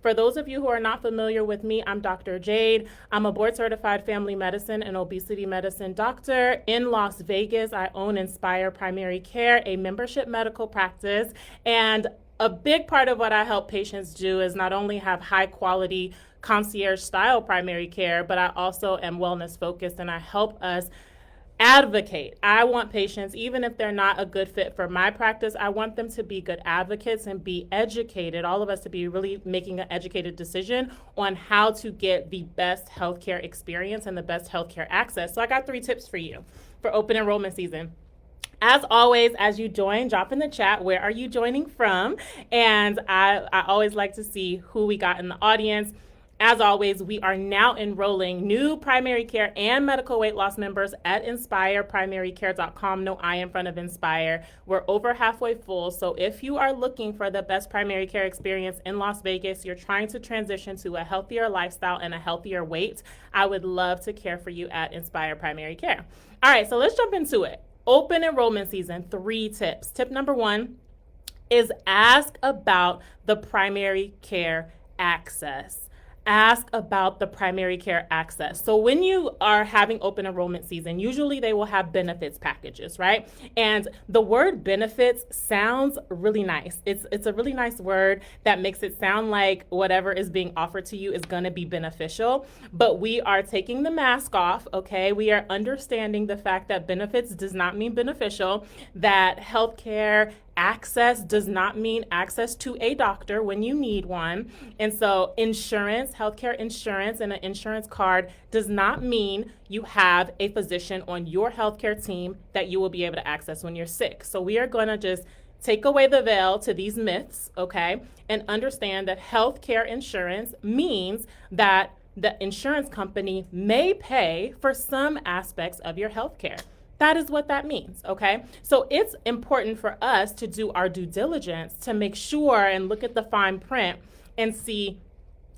For those of you who are not familiar with me, I'm Dr. Jade. I'm a board-certified family medicine and obesity medicine doctor in Las Vegas. I own Inspire Primary Care, a membership medical practice, and a big part of what I help patients do is not only have high quality concierge style primary care, but I also am wellness focused and I help us advocate. I want patients, even if they're not a good fit for my practice, I want them to be good advocates and be educated, all of us to be really making an educated decision on how to get the best healthcare experience and the best healthcare access. So I got 3 tips for you for open enrollment season. As always, as you join, drop in the chat, where are you joining from? And I always like to see who we got in the audience. As always, we are now enrolling new primary care and medical weight loss members at inspireprimarycare.com. No I in front of Inspire. We're over halfway full. So if you are looking for the best primary care experience in Las Vegas, you're trying to transition to a healthier lifestyle and a healthier weight, I would love to care for you at Inspire Primary Care. All right, so let's jump into it. Open enrollment season, 3 tips. Tip number 1 is ask about the primary care access. Ask about the primary care access. So when you are having open enrollment season, usually they will have benefits packages, right? And the word benefits sounds really nice. It's a really nice word that makes it sound like whatever is being offered to you is going to be beneficial. But we are taking the mask off, okay? We are understanding the fact that benefits does not mean beneficial, that healthcare access does not mean access to a doctor when you need one. And so insurance, healthcare insurance, and an insurance card does not mean you have a physician on your healthcare team that you will be able to access when you're sick. So we are going to just take away the veil to these myths, okay, and understand that healthcare insurance means that the insurance company may pay for some aspects of your healthcare. That is what that means, okay? So it's important for us to do our due diligence to make sure and look at the fine print and see,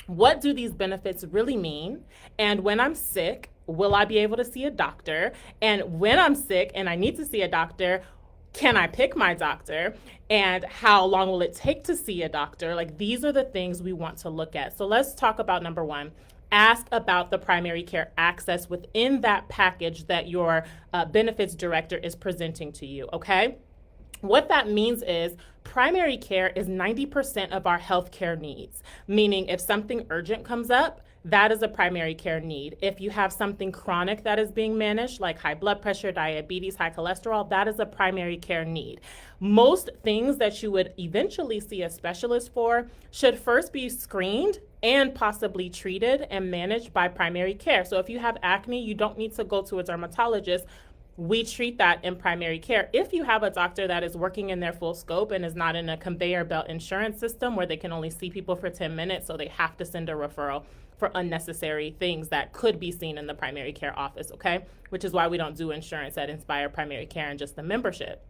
what do these benefits really mean? And when I'm sick, will I be able to see a doctor? And when I'm sick and I need to see a doctor, can I pick my doctor? And how long will it take to see a doctor? Like, these are the things we want to look at. So let's talk about number 1. Ask about the primary care access within that package that your benefits director is presenting to you, okay? What that means is primary care is 90% of our healthcare needs, meaning if something urgent comes up, that is a primary care need. If you have something chronic that is being managed, like high blood pressure, diabetes, high cholesterol, that is a primary care need. Most things that you would eventually see a specialist for should first be screened and possibly treated and managed by primary care. So if you have acne, you don't need to go to a dermatologist. We treat that in primary care. If you have a doctor that is working in their full scope and is not in a conveyor belt insurance system where they can only see people for 10 minutes, so they have to send a referral for unnecessary things that could be seen in the primary care office, okay? Which is why we don't do insurance at Inspire Primary Care and just the membership.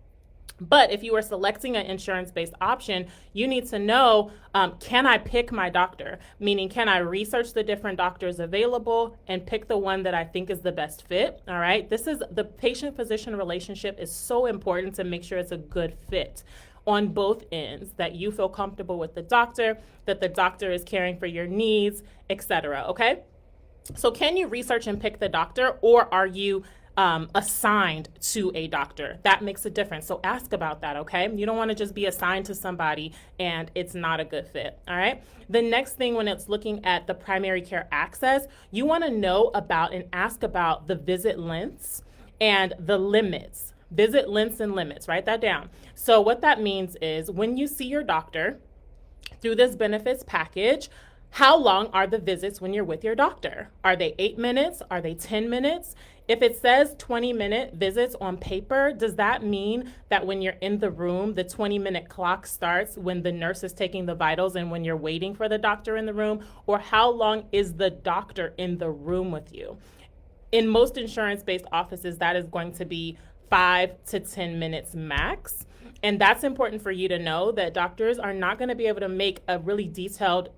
But if you are selecting an insurance-based option, you need to know, can I pick my doctor? Meaning, can I research the different doctors available and pick the one that I think is the best fit? All right. This is the patient-physician relationship is so important to make sure it's a good fit on both ends, that you feel comfortable with the doctor, that the doctor is caring for your needs, etc. Okay. So can you research and pick the doctor, or are you assigned to a doctor? That makes a difference. So ask about that, okay? You don't want to just be assigned to somebody and it's not a good fit, all right? The next thing, when it's looking at the primary care access, you want to know about and ask about the visit lengths and the limits. Visit lengths and limits, write that down. So what that means is, when you see your doctor through this benefits package, how long are the visits when you're with your doctor? Are they 8 minutes? Are they 10 minutes? If it says 20-minute visits on paper, does that mean that when you're in the room, the 20-minute clock starts when the nurse is taking the vitals and when you're waiting for the doctor in the room? Or how long is the doctor in the room with you? In most insurance-based offices, that is going to be 5 to 10 minutes max. And that's important for you to know, that doctors are not going to be able to make a really detailed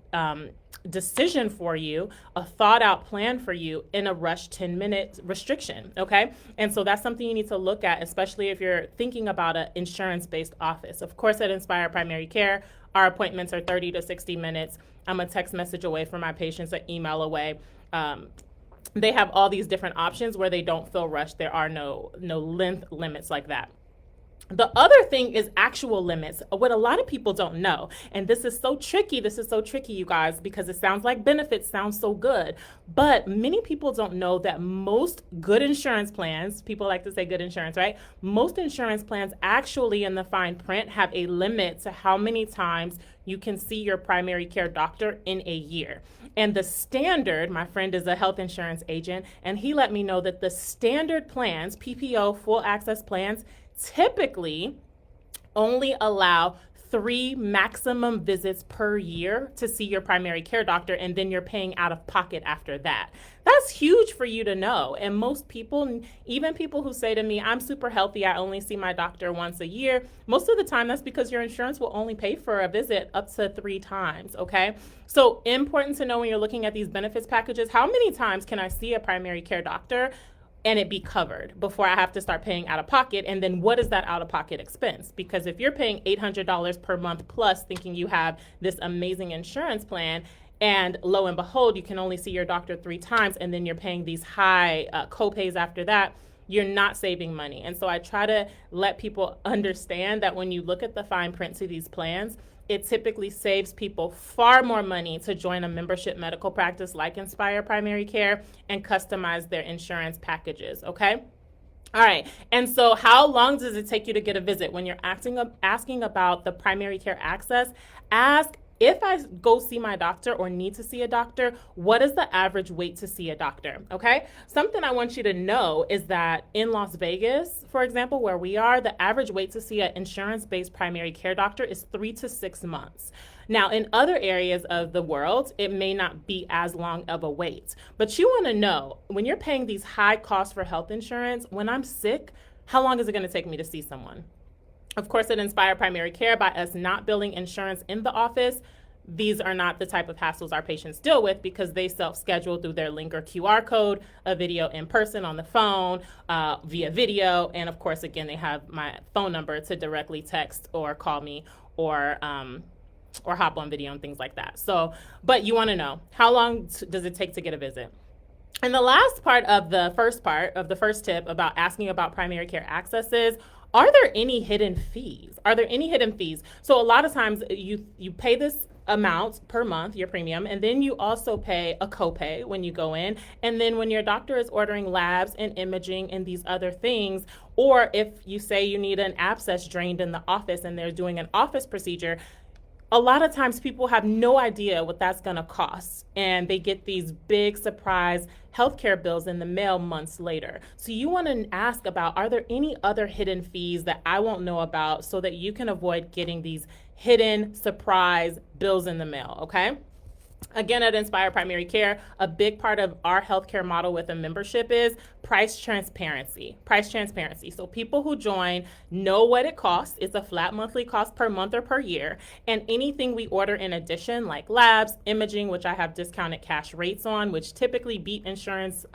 decision for you, a thought out plan for you in a rush 10-minute restriction, okay? And so that's something you need to look at, especially if you're thinking about an insurance-based office. Of course, at Inspire Primary Care, our appointments are 30 to 60 minutes. I'm a text message away from my patients, an email away. They have all these different options where they don't feel rushed. There are no length limits like that. The other thing is actual limits, what a lot of people don't know. And this is so tricky, you guys, because it sounds like benefits sound so good. But many people don't know that most good insurance plans, people like to say good insurance, right? Most insurance plans actually in the fine print have a limit to how many times you can see your primary care doctor in a year. And the standard, my friend is a health insurance agent, and he let me know that the standard plans, PPO, full access plans, typically only allow 3 maximum visits per year to see your primary care doctor, and then you're paying out of pocket after that. That's huge for you to know. And most people, even people who say to me, I'm super healthy, I only see my doctor once a year, most of the time that's because your insurance will only pay for a visit up to 3 times, okay? So important to know when you're looking at these benefits packages, how many times can I see a primary care doctor and it be covered before I have to start paying out of pocket? And then what is that out of pocket expense? Because if you're paying $800 per month plus thinking you have this amazing insurance plan, and lo and behold, you can only see your doctor 3 times, and then you're paying these high co-pays after that, you're not saving money. And so I try to let people understand that when you look at the fine print to these plans, it typically saves people far more money to join a membership medical practice like Inspire Primary Care and customize their insurance packages, okay? All right, and so how long does it take you to get a visit? When you're asking about the primary care access, ask, if I go see my doctor or need to see a doctor, what is the average wait to see a doctor, okay? Something I want you to know is that in Las Vegas, for example, where we are, the average wait to see an insurance-based primary care doctor is 3 to 6 months. Now, in other areas of the world, it may not be as long of a wait. But you want to know, when you're paying these high costs for health insurance, when I'm sick, how long is it going to take me to see someone? Of course, at Inspire Primary Care, by us not billing insurance in the office, these are not the type of hassles our patients deal with because they self-schedule through their link or QR code, a video in person on the phone, via video, and of course, again, they have my phone number to directly text or call me or hop on video and things like that. So, but you want to know, how long does it take to get a visit? And the last part of the first tip about asking about primary care access is, are there any hidden fees? Are there any hidden fees? So a lot of times you pay this amount per month, your premium, and then you also pay a copay when you go in. And then when your doctor is ordering labs and imaging and these other things, or if you say you need an abscess drained in the office and they're doing an office procedure, a lot of times people have no idea what that's going to cost, and they get these big surprise healthcare bills in the mail months later. So you want to ask about, are there any other hidden fees that I won't know about so that you can avoid getting these hidden surprise bills in the mail, okay? Again, at Inspire Primary Care, a big part of our healthcare model with a membership is price transparency. Price transparency. So people who join know what it costs. It's a flat monthly cost per month or per year. And anything we order in addition, like labs, imaging, which I have discounted cash rates on, which typically beat insurance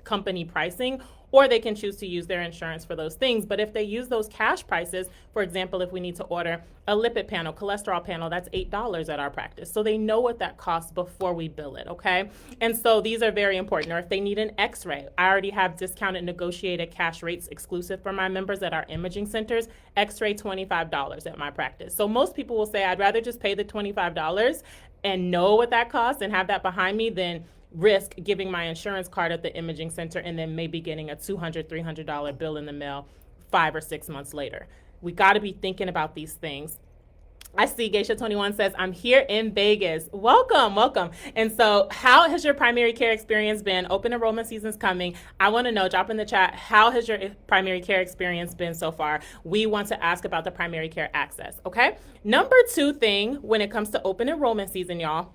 company pricing, or they can choose to use their insurance for those things. But if they use those cash prices, for example, if we need to order a lipid panel, cholesterol panel, that's $8 at our practice. So they know what that costs before we bill it, okay? And so these are very important. Or if they need an x-ray, I already have discounted negotiated cash rates exclusive for my members at our imaging centers, x-ray $25 at my practice. So most people will say, I'd rather just pay the $25 and know what that costs and have that behind me than risk giving my insurance card at the imaging center and then maybe getting a $200, $300 bill in the mail 5 or 6 months later. We got to be thinking about these things. I see Geisha21 says, I'm here in Vegas. Welcome, welcome. And so how has your primary care experience been? Open enrollment season's coming. I want to know, drop in the chat, how has your primary care experience been so far? We want to ask about the primary care access, okay? Number 2 thing when it comes to open enrollment season, y'all.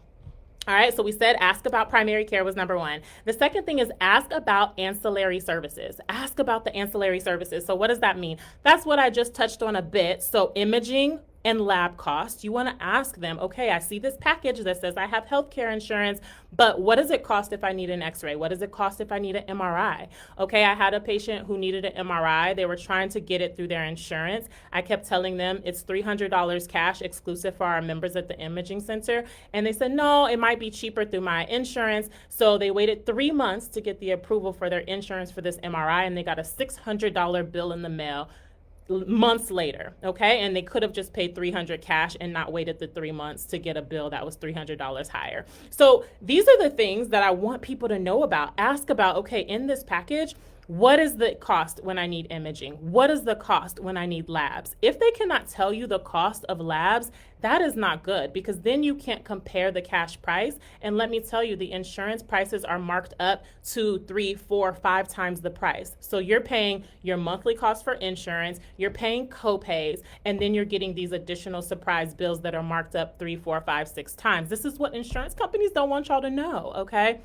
All right, so we said ask about primary care was number 1. The second thing is ask about ancillary services. Ask about the ancillary services. So what does that mean? That's what I just touched on a bit. So imaging and lab costs, you want to ask them, okay, I see this package that says I have healthcare insurance, but what does it cost if I need an x-ray? What does it cost if I need an MRI? Okay, I had a patient who needed an MRI. They were trying to get it through their insurance. I kept telling them it's $300 cash exclusive for our members at the imaging center. And they said, no, it might be cheaper through my insurance. So they waited 3 months to get the approval for their insurance for this MRI, and they got a $600 bill in the mail months later, okay? And they could have just paid $300 cash and not waited the 3 months to get a bill that was $300 higher. So these are the things that I want people to know about. Ask about, okay, in this package, what is the cost when I need imaging? What is the cost when I need labs? If they cannot tell you the cost of labs, that is not good, because then you can't compare the cash price. And let me tell you, the insurance prices are marked up 2, 3, 4, 5 times the price. So you're paying your monthly cost for insurance, you're paying co-pays, and then you're getting these additional surprise bills that are marked up 3, 4, 5, 6 times. This is what insurance companies don't want y'all to know, okay?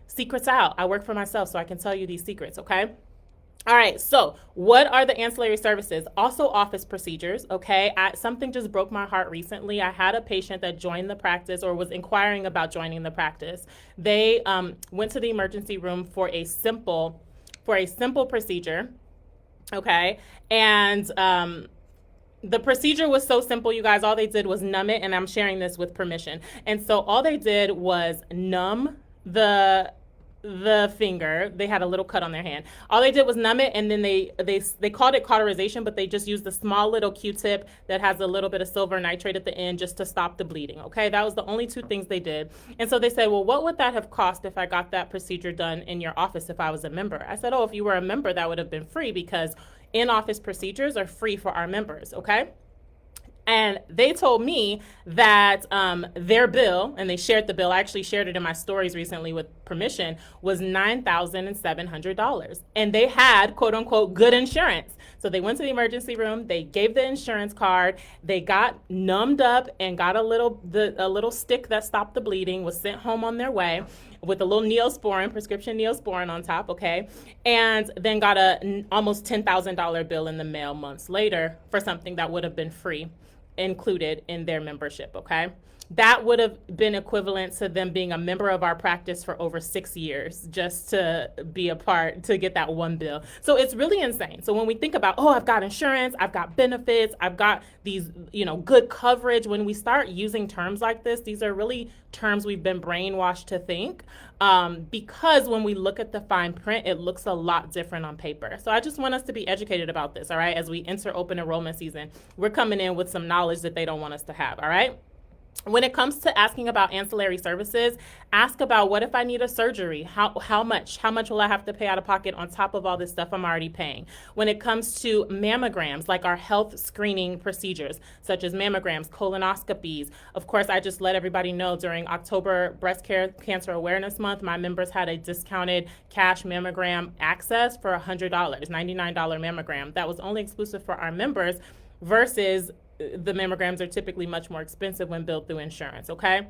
Secrets out. I work for myself, so I can tell you these secrets, okay? All right, so what are the ancillary services? Also office procedures, okay? Something just broke my heart recently. I had a patient that joined the practice or was inquiring about joining the practice. They went to the emergency room for a simple procedure, okay? And the procedure was so simple, you guys. All they did was numb it, and I'm sharing this with permission. And so all they did was numb the finger. They had a little cut on their hand. All they did was numb it, and then they called it cauterization, but they just used a small little Q-tip that has a little bit of silver nitrate at the end just to stop the bleeding, okay? That was the only 2 things they did. And so they said, well, what would that have cost if I got that procedure done in your office if I was a member? I said, oh, if you were a member, that would have been free, because in-office procedures are free for our members, okay? And they told me that their bill, and they shared the bill, I actually shared it in my stories recently with permission, was $9,700. And they had, quote unquote, good insurance. So they went to the emergency room, they gave the insurance card, they got numbed up and got a little stick that stopped the bleeding, was sent home on their way with a little Neosporin, prescription Neosporin on top, okay? And then got a almost $10,000 bill in the mail months later for something that would have been free, included in their membership, okay? That would have been equivalent to them being a member of our practice for over 6 years just to be a part, to get that one bill. So it's really insane. So when we think about, oh, I've got insurance, I've got benefits, I've got these, good coverage, when we start using terms like this, these are really terms we've been brainwashed to think, because when we look at the fine print, it looks a lot different on paper. So I just want us to be educated about this, all right? As we enter open enrollment season, we're coming in with some knowledge that they don't want us to have, all right? When it comes to asking about ancillary services, ask about, what if I need a surgery? How much will I have to pay out of pocket on top of all this stuff I'm already paying? When it comes to mammograms, like our health screening procedures, such as mammograms, colonoscopies. Of course, I just let everybody know during October Breast Cancer Awareness Month, my members had a discounted cash mammogram access for $100, $99 mammogram. That was only exclusive for our members, versus the mammograms are typically much more expensive when billed through insurance, okay?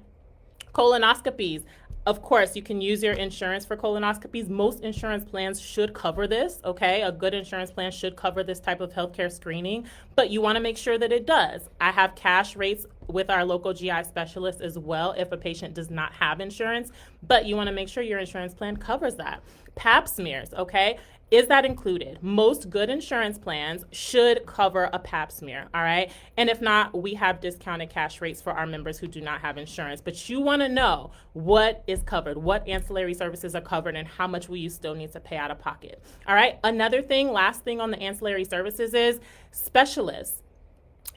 Colonoscopies. Of course, you can use your insurance for colonoscopies. Most insurance plans should cover this, okay? A good insurance plan should cover this type of healthcare screening, but you want to make sure that it does. I have cash rates with our local GI specialist as well if a patient does not have insurance, but you want to make sure your insurance plan covers that. Pap smears, okay? Is that included? Most good insurance plans should cover a pap smear, all right? And if not, we have discounted cash rates for our members who do not have insurance. But you want to know what is covered, what ancillary services are covered, and how much will you still need to pay out of pocket, all right? Another thing, last thing on the ancillary services is specialists.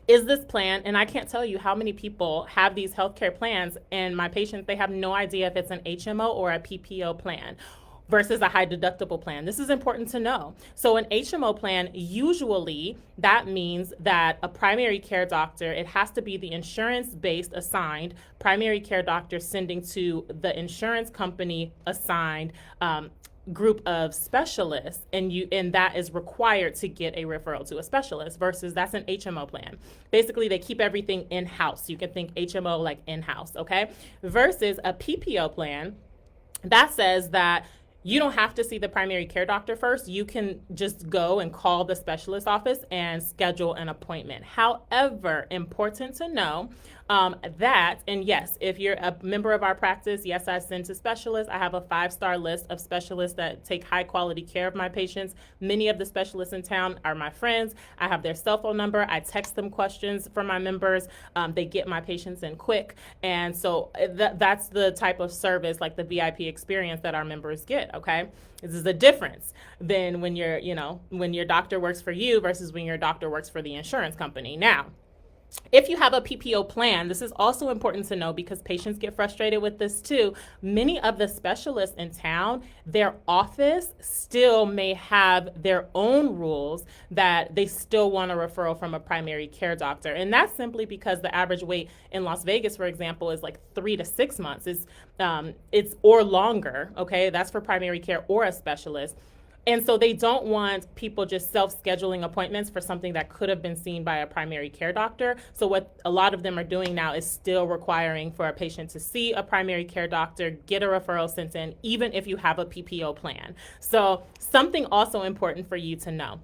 Is this plan, and I can't tell you how many people have these healthcare plans, and my patients, they have no idea if it's an HMO or a PPO plan versus a high deductible plan. This is important to know. So an HMO plan, usually that means that a primary care doctor, it has to be the insurance-based assigned primary care doctor sending to the insurance company assigned group of specialists, and that is required to get a referral to a specialist, versus that's an HMO plan. Basically, they keep everything in-house. You can think HMO like in-house, okay? Versus a PPO plan, that says that you don't have to see the primary care doctor first. You can just go and call the specialist office and schedule an appointment. However, important to know that, and yes, if you're a member of our practice, yes, I send to specialists. I have a 5-star list of specialists that take high quality care of my patients. Many of the specialists in town are my friends. I have their cell phone number. I text them questions for my members. They get my patients in quick. And so that's the type of service, like the VIP experience that our members get, okay? This is a difference than when when your doctor works for you versus when your doctor works for the insurance company. Now, if you have a PPO plan, this is also important to know because patients get frustrated with this too. Many of the specialists in town, their office still may have their own rules that they still want a referral from a primary care doctor. And that's simply because the average wait in Las Vegas, for example, is like 3 to 6 months. It's or longer, okay? That's for primary care or a specialist. And so they don't want people just self-scheduling appointments for something that could have been seen by a primary care doctor. So what a lot of them are doing now is still requiring for a patient to see a primary care doctor, get a referral sent in, even if you have a PPO plan. So something also important for you to know.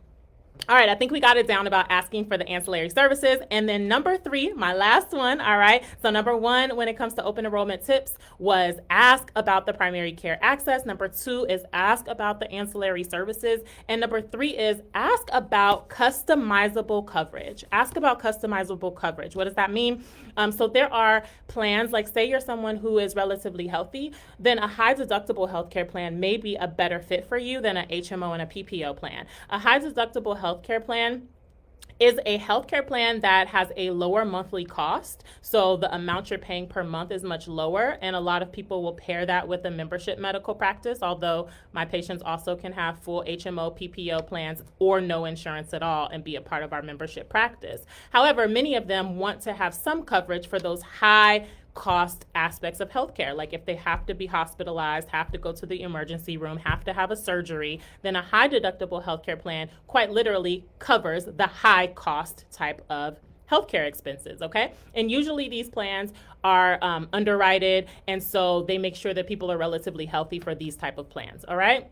All right, I think we got it down about asking for the ancillary services. And then number 3, my last one, all right. So number 1, when it comes to open enrollment tips, was ask about the primary care access. Number 2 is ask about the ancillary services. And number 3 is ask about customizable coverage. Ask about customizable coverage. What does that mean? So there are plans, like say you're someone who is relatively healthy, then a high deductible healthcare plan may be a better fit for you than an HMO and a PPO plan. A high deductible healthcare plan is a healthcare plan that has a lower monthly cost. So the amount you're paying per month is much lower. And a lot of people will pair that with a membership medical practice, although my patients also can have full HMO, PPO plans or no insurance at all and be a part of our membership practice. However, many of them want to have some coverage for those high cost aspects of healthcare. Like if they have to be hospitalized, have to go to the emergency room, have to have a surgery, then a high deductible healthcare plan quite literally covers the high cost type of healthcare expenses, okay? And usually these plans are underwritten, and so they make sure that people are relatively healthy for these type of plans, all right?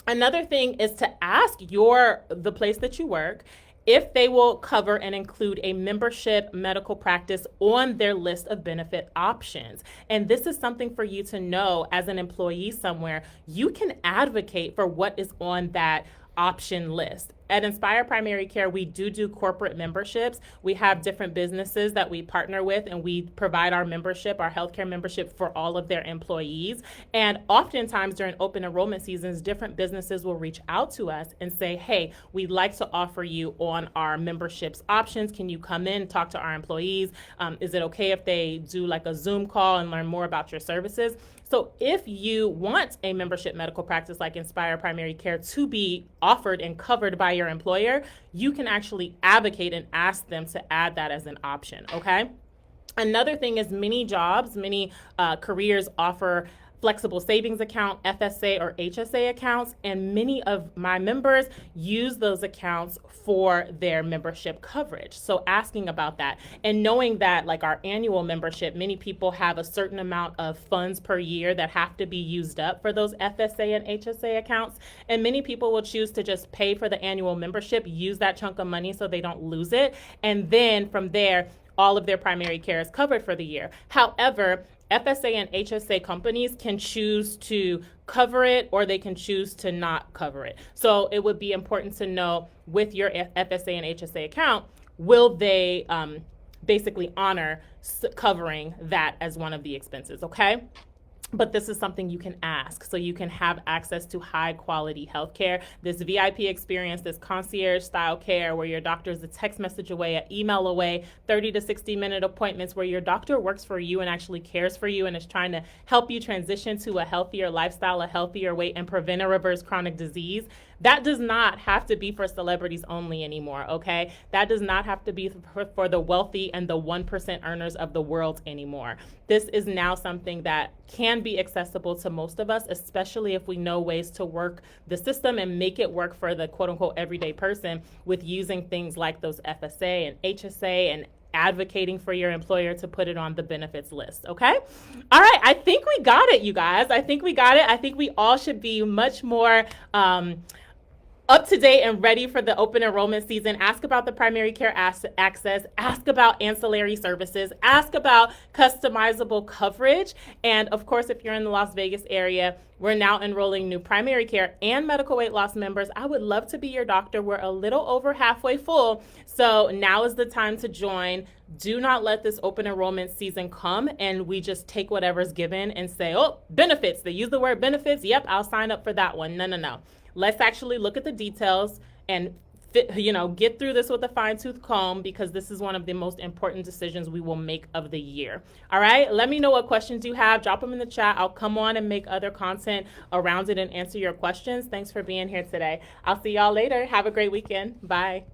Another thing is to ask the place that you work if they will cover and include a membership medical practice on their list of benefit options. And this is something for you to know as an employee somewhere. You can advocate for what is on that option list. At Inspire Primary Care, we do corporate memberships. We have different businesses that we partner with, and we provide our membership, our healthcare membership, for all of their employees. And oftentimes during open enrollment seasons, different businesses will reach out to us and say, hey, we'd like to offer you on our memberships options. Can you come in and talk to our employees? Is it okay if they do like a Zoom call and learn more about your services? So if you want a membership medical practice like Inspire Primary Care to be offered and covered by your employer, you can actually advocate and ask them to add that as an option, okay? Another thing is many careers offer flexible savings account, FSA or HSA accounts, and many of my members use those accounts for their membership coverage. So asking about that and knowing that, like our annual membership, many people have a certain amount of funds per year that have to be used up for those FSA and HSA accounts. And many people will choose to just pay for the annual membership, use that chunk of money so they don't lose it. And then from there, all of their primary care is covered for the year. However, FSA and HSA companies can choose to cover it or they can choose to not cover it. So it would be important to know with your FSA and HSA account, will they basically honor covering that as one of the expenses, okay? But this is something you can ask so you can have access to high quality healthcare. This VIP experience, this concierge style care where your doctor is a text message away, an email away, 30 to 60 minute appointments where your doctor works for you and actually cares for you and is trying to help you transition to a healthier lifestyle, a healthier weight, and prevent or reverse chronic disease. That does not have to be for celebrities only anymore, okay? That does not have to be for the wealthy and the 1% earners of the world anymore. This is now something that can be accessible to most of us, especially if we know ways to work the system and make it work for the quote unquote everyday person with using things like those FSA and HSA and advocating for your employer to put it on the benefits list, okay? All right, I think we got it, you guys. I think we got it. I think we all should be much more up to date and ready for the open enrollment season. Ask about the primary care access, ask about ancillary services, ask about customizable coverage. And of course, if you're in the Las Vegas area, we're now enrolling new primary care and medical weight loss members. I would love to be your doctor. We're a little over halfway full, so now is the time to join. Do not let this open enrollment season come and we just take whatever's given and say, oh, benefits. They use the word benefits. Yep, I'll sign up for that one. No. Let's actually look at the details and get through this with a fine-tooth comb, because this is one of the most important decisions we will make of the year. All right, let me know what questions you have. Drop them in the chat. I'll come on and make other content around it and answer your questions. Thanks for being here today. I'll see y'all later. Have a great weekend. Bye.